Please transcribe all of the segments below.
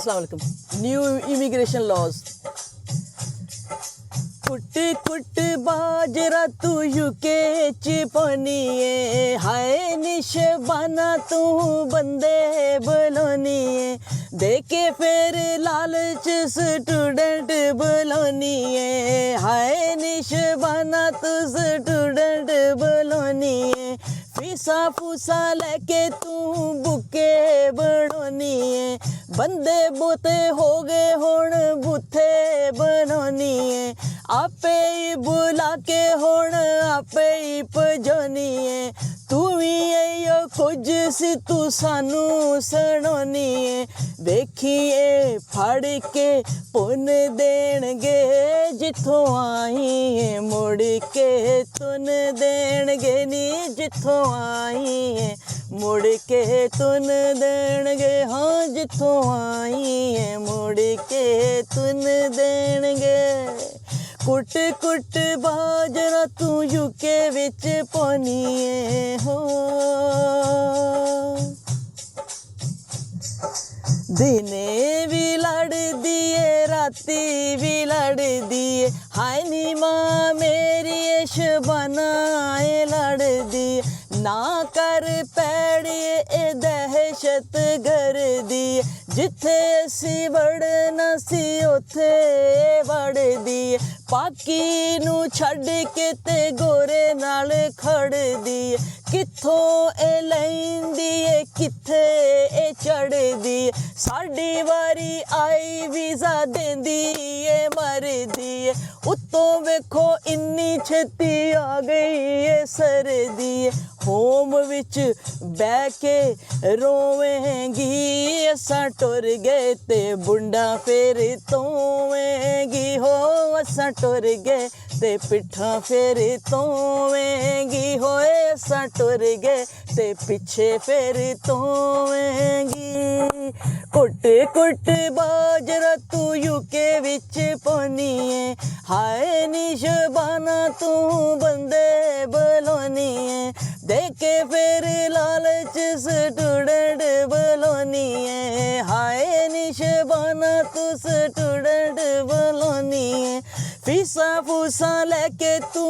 अस्सलाम new immigration laws. कुट कुट बाजरा तू यूके च पौनीए, हाय निशबाना तू बंदे बलोनीए, देके फिर लालच स्टूडेंट बलोनीए, हाय निशबाना तू स्टूडेंट बलोनीए, फीसा फूसा लेके तू बुके बनोनीए, बंदे बोते हो गए हुण बुथे बनोनीए, आपे ही बुला के हुण आपे ही भजोनीए, तू भी यो कुछ सी तू सानू सुनानीए, देखिए फड़ के पुन देणगे जिथों आई है, मुड़ के तुन देणगे नी जिथों आई है, मुड़ के तुन देणगे, हाँ जिथों आई है मुड़ के तुन देणगे। कुट कुट बाजरा तू यूके विच पौनीए हो, दिने भी लड़दी है राती भी लड़दी है, हाय नी माँ मेरी शबाना लड़दी, ना कर पैड़िए ए दहशत गर्दी, जिथे असी वड़ना सी उथे वड़दी, पाकी नू छड़ के ते गोरे नाल खड़दी, किथों ए लैंदी ए किथे ए चढ़दी, साडी वारी आई वीज़ा देंदी ए मरदी, उत्तों वेखो इन्नी छेती आ गई ए सरदी, होम विच बह के रोवेंगी, असां टुर गए ते बुंडा फिर तोवेंगी, हो असां टुर गए ते पिट्ठा फिर तोवेंगी, होए असां टुर गए ते पिछे फिर तोवेंगी। कुट कुट बाजरा तू यूके विच पौनीए, हाय निशबाना तू बंदे बलोनीए, देके फिर लालच स्टूडेंट बलोनीए, हाय निशबाना तू स्टूडेंट बलोनीए, फीसा फूसा लेके तू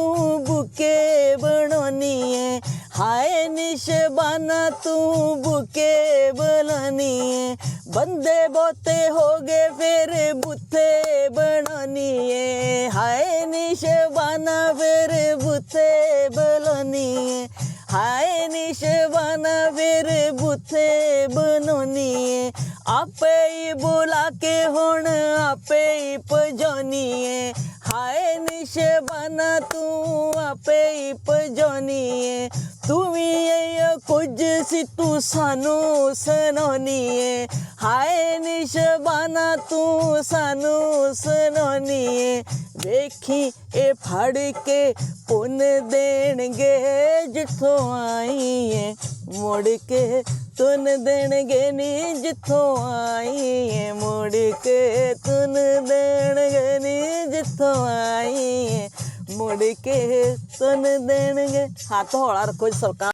बुके बनोनीए, हाय निशबाना तू बुके बनोनीए, बंदे बोते हो गए फिर बुथे बनोनीए, हाय निशबाना फिर बुथे बनोनीए, हाय निशबाना फिर बुथे बनोनीए, आपे ही बुला के हुण आपे ही भजोनीए, हाय निशबाना तू आपे ही भजोनीए, तू भी ये कुछ सी तू सानू सुनानीए, हाय निशबाना तू सानू सुनानीए, वेखी ए फड़ के पुन देणगे जिथों आई है, मुड़ के तुन देणगे नी जिथों आई है, मुड़ के तुन देणगे नी जिथों आई है, मुड़ के तुन देणगे। हाथ हौला रखो सरकार।